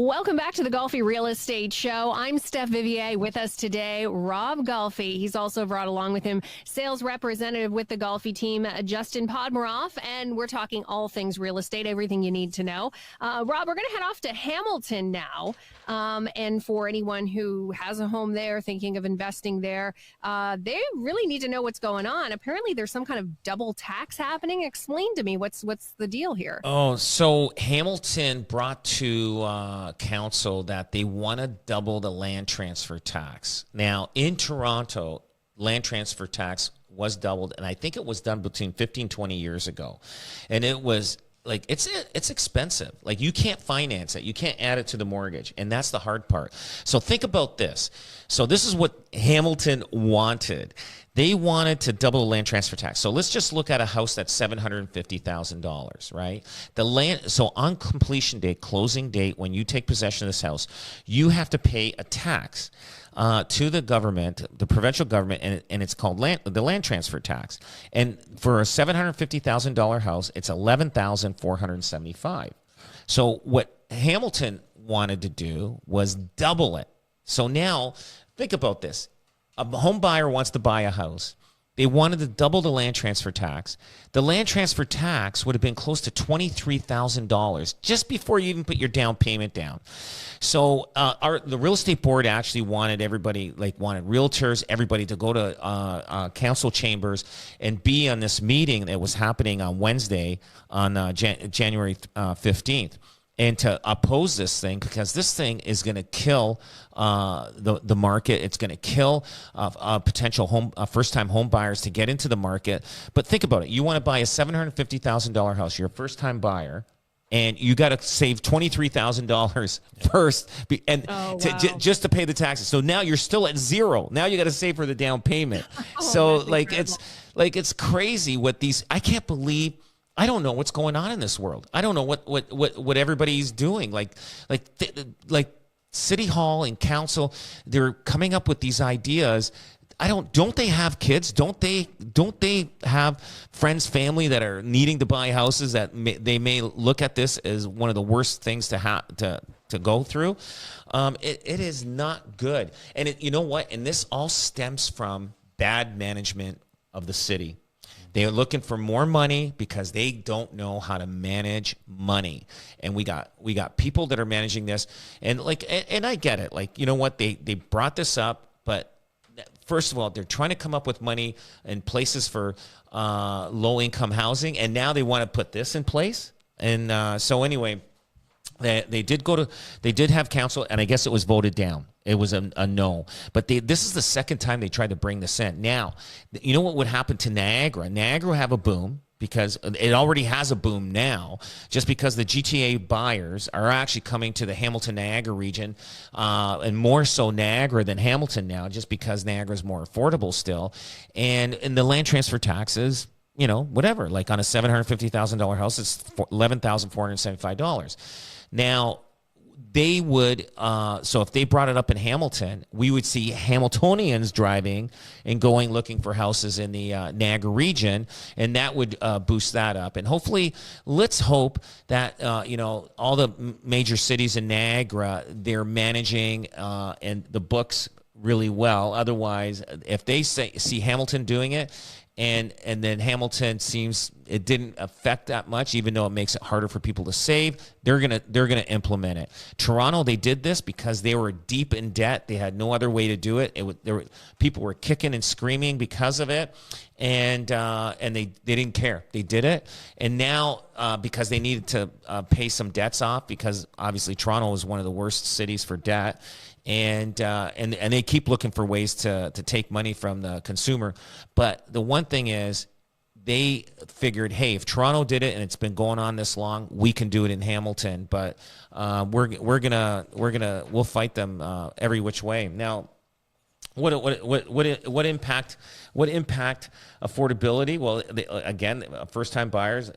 Welcome back to the Golfi Real Estate Show. I'm Steph Vivier. With us today, Rob Golfi. He's also brought along with him sales representative with the Golfi team, Justin Podmoroff, and we're talking all things real estate, everything you need to know. Rob, we're going to head off to Hamilton now. And for anyone who has a home there, thinking of investing there, they really need to know what's going on. Apparently, there's some kind of double tax happening. Explain to me what's the deal here. Oh, so Hamilton brought to council that they want to double the land transfer tax. Now, in Toronto, land transfer tax was doubled, and I think it was done between 15, 20 years ago. And it was like, it's expensive. Like, you can't finance it. You can't add it to the mortgage. And that's the hard part. So think about this. So this is what Hamilton wanted. They wanted to double the land transfer tax. So let's just look at a house that's $750,000, right? The land. So on completion date, closing date, when you take possession of this house, you have to pay a tax to the government, the provincial government, and it's called the land transfer tax. And for a $750,000 house, it's $11,475. So what Hamilton wanted to do was double it. So now think about this. A home buyer wants to buy a house. They wanted to double the land transfer tax. The land transfer tax would have been close to $23,000 just before you even put your down payment down. So the real estate board actually wanted everybody, wanted realtors, everybody to go to council chambers and be on this meeting that was happening on Wednesday on January 15th. And to oppose this thing, because this thing is going to kill the market. It's going to kill potential first-time home buyers to get into the market. But think about it. You want to buy a $750,000 house. You're a first-time buyer, and you got to save $23,000 first, and just to pay the taxes. So now you're still at zero. Now you got to save for the down payment. It's crazy what these. I can't believe. I don't know what's going on in this world. I don't know what everybody's doing. Like City Hall and Council, they're coming up with these ideas. Don't they have kids? Don't they have friends, family that are needing to buy houses that they may look at this as one of the worst things to go through? It is not good. And you know what? And this all stems from bad management of the city. They are looking for more money because they don't know how to manage money. And we got people that are managing this. And I get it. You know what? They brought this up, but first of all, they're trying to come up with money in places for low income housing, and now they want to put this in place. And so anyway, they did have council, and I guess it was voted down. It was a no. But this is the second time they tried to bring this in. Now, you know what would happen to Niagara? Niagara will have a boom because it already has a boom now, just because the GTA buyers are actually coming to the Hamilton-Niagara region, and more so Niagara than Hamilton now, just because Niagara is more affordable still. And the land transfer taxes, whatever. Like on a $750,000 house, it's $11,475. Now, they would, so if they brought it up in Hamilton, we would see Hamiltonians driving and going looking for houses in the Niagara region, and that would boost that up. And hopefully, let's hope that, all the major cities in Niagara, they're managing and the books really well. Otherwise, if they see Hamilton doing it, and then Hamilton seems it didn't affect that much, even though it makes it harder for people to save. They're gonna implement it. Toronto, they did this because they were deep in debt. They had no other way to do it. People were kicking and screaming because of it, and they didn't care. They did it, and now because they needed to pay some debts off, because obviously Toronto is one of the worst cities for debt. And they keep looking for ways to take money from the consumer. But the one thing is, they figured, hey, if Toronto did it and it's been going on this long, we can do it in Hamilton. But we'll fight them every which way. Now, What impact affordability? Well, again, first-time buyers,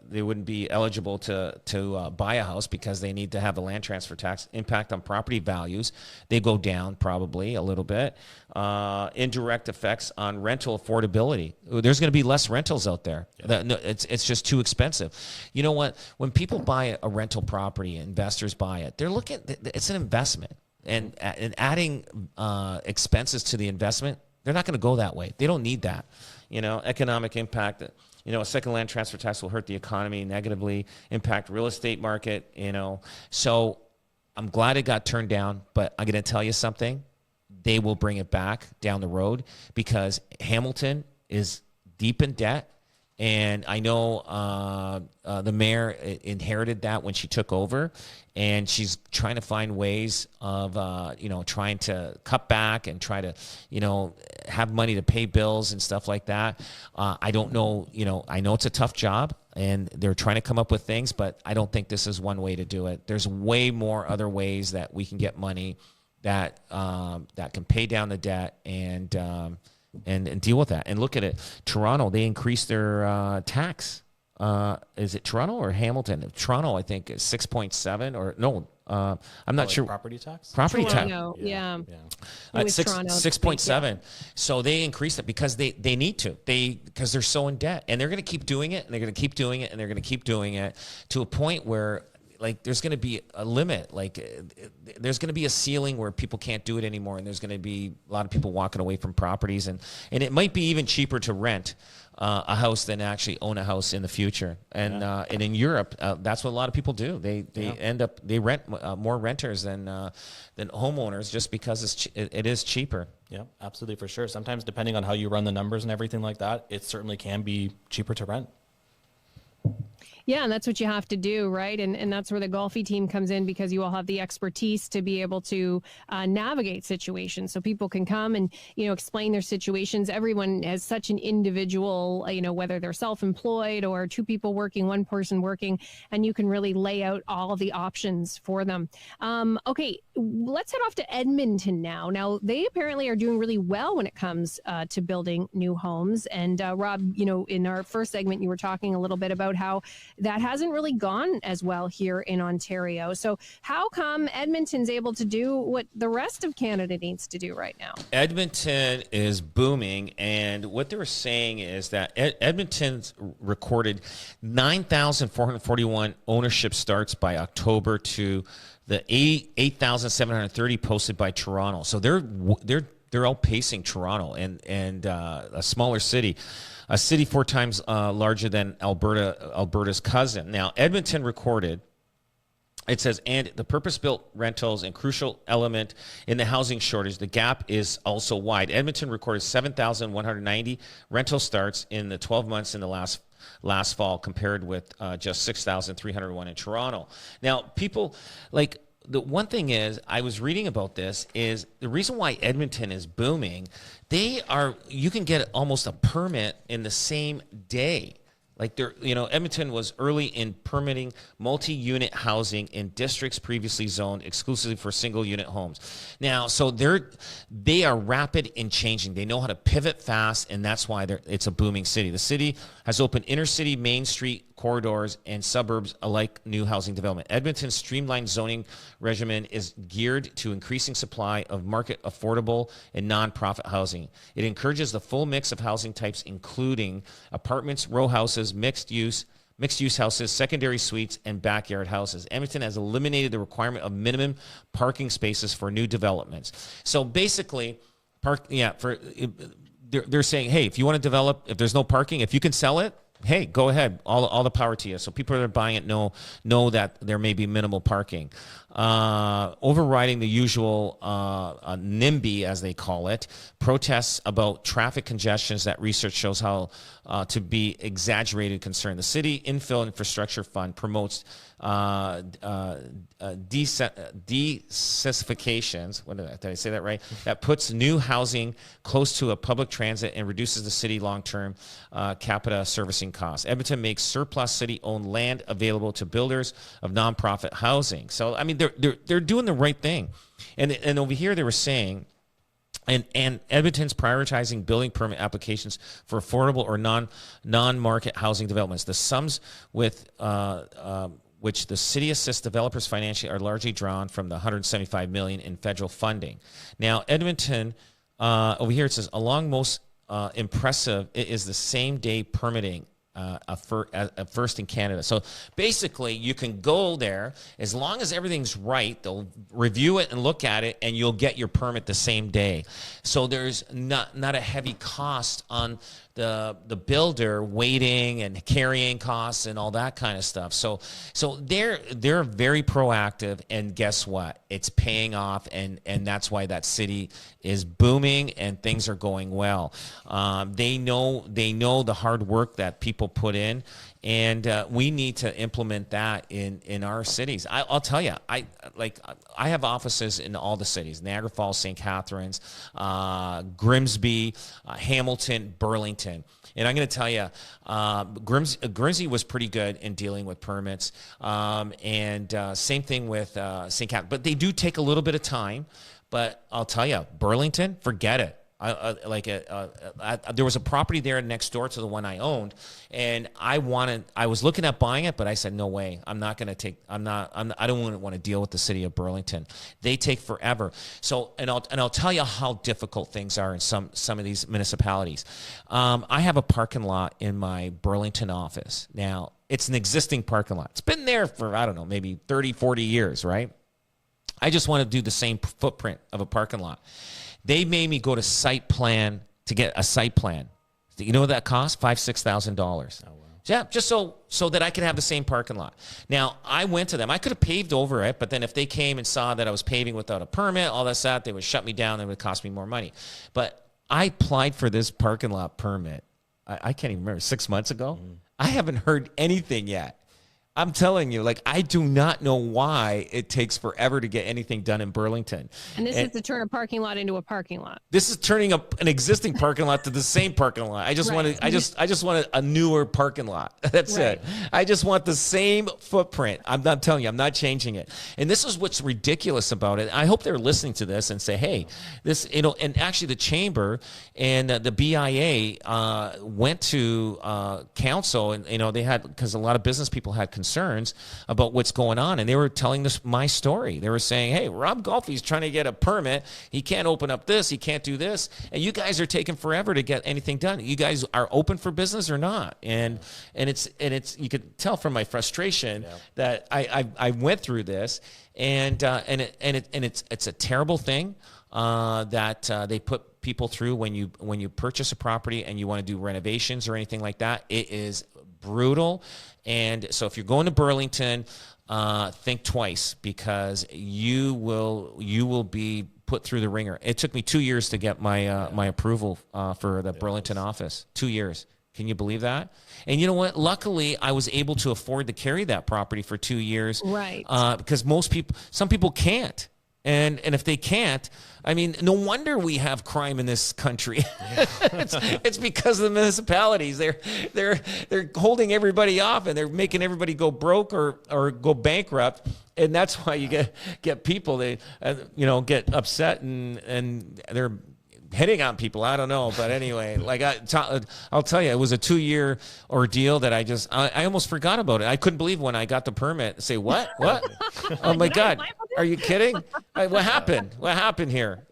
they wouldn't be eligible to buy a house because they need to have the land transfer tax. Impact on property values, they go down probably a little bit. Indirect effects on rental affordability. There's going to be less rentals out there. Yeah. It's just too expensive. You know what? When people buy a rental property, investors buy it. They're looking. It's an investment. And adding expenses to the investment, they're not going to go that way. They don't need that. Economic impact. A second land transfer tax will hurt the economy negatively, impact real estate market. So I'm glad it got turned down. But I'm going to tell you something. They will bring it back down the road because Hamilton is deep in debt. And I know the mayor inherited that when she took over, and she's trying to find ways of, trying to cut back and try to, have money to pay bills and stuff like that. I don't know, I know it's a tough job, and they're trying to come up with things, but I don't think this is one way to do it. There's way more other ways that we can get money that can pay down the debt and deal with that. And look at it. Toronto, they increased their tax. Is it Toronto or Hamilton? Toronto, I think, is 6.7 or no. I'm not sure. Property tax? Property tax. Yeah. It was Toronto. 6.7. So they increased it because they need to. Because they're so in debt. And they're going to keep doing it, and they're going to keep doing it, and they're going to keep doing it to a point where there's going to be a limit. There's going to be a ceiling where people can't do it anymore, and there's going to be a lot of people walking away from properties, and it might be even cheaper to rent a house than actually own a house in the future. And in Europe, that's what a lot of people do. They rent more renters than homeowners just because it is cheaper. Yeah, absolutely, for sure. Sometimes, depending on how you run the numbers and everything like that, it certainly can be cheaper to rent. Yeah, and that's what you have to do, right? And that's where the Golfi team comes in, because you all have the expertise to be able to navigate situations. So people can come and, explain their situations. Everyone has such an individual, whether they're self-employed or two people working, one person working, and you can really lay out all of the options for them. Okay, let's head off to Edmonton now. Now, they apparently are doing really well when it comes to building new homes. And Rob, in our first segment, you were talking a little bit about how that hasn't really gone as well here in Ontario. So how come Edmonton's able to do what the rest of Canada needs to do right now? Edmonton is booming, and what they were saying is that Edmonton's recorded 9,441 ownership starts by October to the 8,730 posted by Toronto. So they're outpacing Toronto and a smaller city. A city 4 times larger than Alberta's cousin. Now, Edmonton recorded, it says, and the purpose-built rentals and crucial element in the housing shortage, the gap is also wide. Edmonton recorded 7,190 rental starts in the 12 months in the last fall, compared with just 6,301 in Toronto. Now, people the one thing is, I was reading about this, is the reason why Edmonton is booming, you can get almost a permit in the same day. Edmonton was early in permitting multi-unit housing in districts previously zoned exclusively for single-unit homes. Now, so they are rapid in changing. They know how to pivot fast, and that's why it's a booming city. The city has opened inner-city Main Street corridors and suburbs alike new housing development. Edmonton's streamlined zoning regimen is geared to increasing supply of market affordable and nonprofit housing. It encourages the full mix of housing types, including apartments, row houses, mixed-use houses, secondary suites, and backyard houses. Edmonton has eliminated the requirement of minimum parking spaces for new developments. So basically, they're saying, hey, if you want to develop, if there's no parking, if you can sell it, hey, go ahead. All the power to you. So people that are buying it know that there may be minimal parking. Overriding the usual NIMBY, as they call it, protests about traffic congestions that research shows how to be exaggerated concern. The city infill infrastructure fund promotes decentralizations. Did I say that right? That puts new housing close to a public transit and reduces the city long-term capita servicing costs. Edmonton makes surplus city-owned land available to builders of nonprofit housing. So I mean, they're doing the right thing. And over here they were saying And Edmonton's prioritizing building permit applications for affordable or non-market housing developments. The sums with which the city assists developers financially are largely drawn from the $175 million in federal funding. Now, Edmonton, over here it says, along most impressive, it is the same day permitting. First in Canada. So basically, you can go there as long as everything's right. They'll review it and look at it, and you'll get your permit the same day. So there's not a heavy cost on the builder waiting and carrying costs and all that kind of stuff. So they're very proactive, and guess what? It's paying off, and that's why that city is booming and things are going well. They know the hard work that people put in, and we need to implement that in our cities. I'll tell you, I have offices in all the cities: Niagara Falls, St. Catharines, Grimsby, Hamilton, Burlington. And I'm going to tell you, Grimsby was pretty good in dealing with permits, and same thing with St. Catharines. But they do take a little bit of time. But I'll tell you, Burlington, forget it. There was a property there next door to the one I owned, and I was looking at buying it, but I said, no way. I don't want to deal with the city of Burlington. They take forever. So, and I'll tell you how difficult things are in some of these municipalities. I have a parking lot in my Burlington office. Now, it's an existing parking lot. It's been there for, I don't know, maybe 30, 40 years, right? I just want to do the same footprint of a parking lot. They made me go to site plan to get a site plan. You know what that cost? $5,000-$6,000. Oh, wow. Yeah, just so that I could have the same parking lot. Now, I went to them. I could have paved over it, but then if they came and saw that I was paving without a permit, all that, they would shut me down and it would cost me more money. But I applied for this parking lot permit. I can't even remember, 6 months ago. I haven't heard anything yet. I'm telling you, I do not know why it takes forever to get anything done in Burlington. And this is to turn a parking lot into a parking lot. This is turning an existing parking lot to the same parking lot. I just wanted a newer parking lot. That's it. I just want the same footprint. I'm not telling you, I'm not changing it. And this is what's ridiculous about it. I hope they're listening to this and say, hey, this, and actually the chamber and the BIA went to council, and they had, because a lot of business people had concerns about what's going on, and they were telling this my story. They were saying, hey, Rob Golfi's trying to get a permit. He can't open up this. He can't do this. And you guys are taking forever to get anything done. You guys are open for business or not? And it's you could tell from my frustration that I went through this, and it's a terrible thing that they put people through when you purchase a property and you want to do renovations or anything like that. It is brutal. And so if you're going to Burlington, think twice, because you will be put through the ringer. It took me 2 years to get my approval for the Burlington office. 2 years. Can you believe that? And you know what? Luckily, I was able to afford to carry that property for 2 years. Right. Because some people can't. And if they can't, I mean, no wonder we have crime in this country. It's because of the municipalities. They're holding everybody off, and they're making everybody go broke or go bankrupt. And that's why you get people, they get upset and they're hitting on people. I don't know, but anyway, I'll tell you, it was a 2-year ordeal that I almost forgot about it. I couldn't believe when I got the permit. Say what? Oh my God, are you kidding? What happened? What happened here?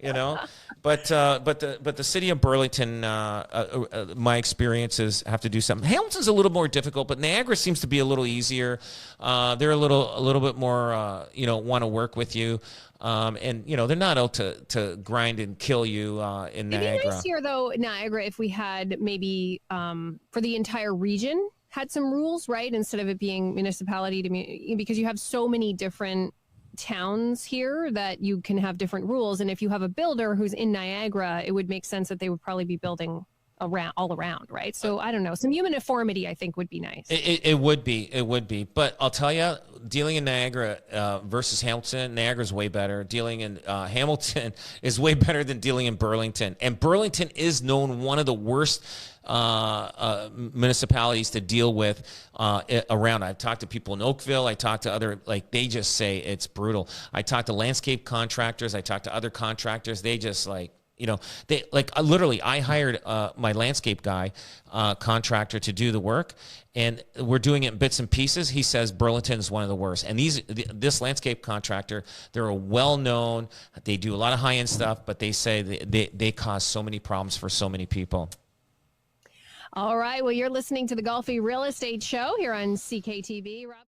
But the city of Burlington, my experiences have to do something. Hamilton's a little more difficult, but Niagara seems to be a little easier. They're a little bit more, want to work with you. And they're not out to grind and kill you in Niagara. It'd be nice here, though, Niagara, if we had maybe for the entire region had some rules, right? Instead of it being municipality to because you have so many different towns here that you can have different rules. And if you have a builder who's in Niagara, it would make sense that they would probably be building all around, right? So I don't know, some uniformity I think would be nice. It would be, but I'll tell you, dealing in Niagara versus Hamilton, Niagara's way better. Dealing in Hamilton is way better than dealing in Burlington, and Burlington is known one of the worst municipalities to deal with around. I've talked to people in Oakville. I talked to other, they just say it's brutal. I talked to landscape contractors. I talked to other contractors. They just They like literally. I hired my landscape guy, contractor, to do the work, and we're doing it in bits and pieces. He says Burlington is one of the worst, and this landscape contractor, they're a well-known. They do a lot of high-end stuff, but they say they cause so many problems for so many people. All right. Well, you're listening to the Golfi Real Estate Show here on CKTV. Rob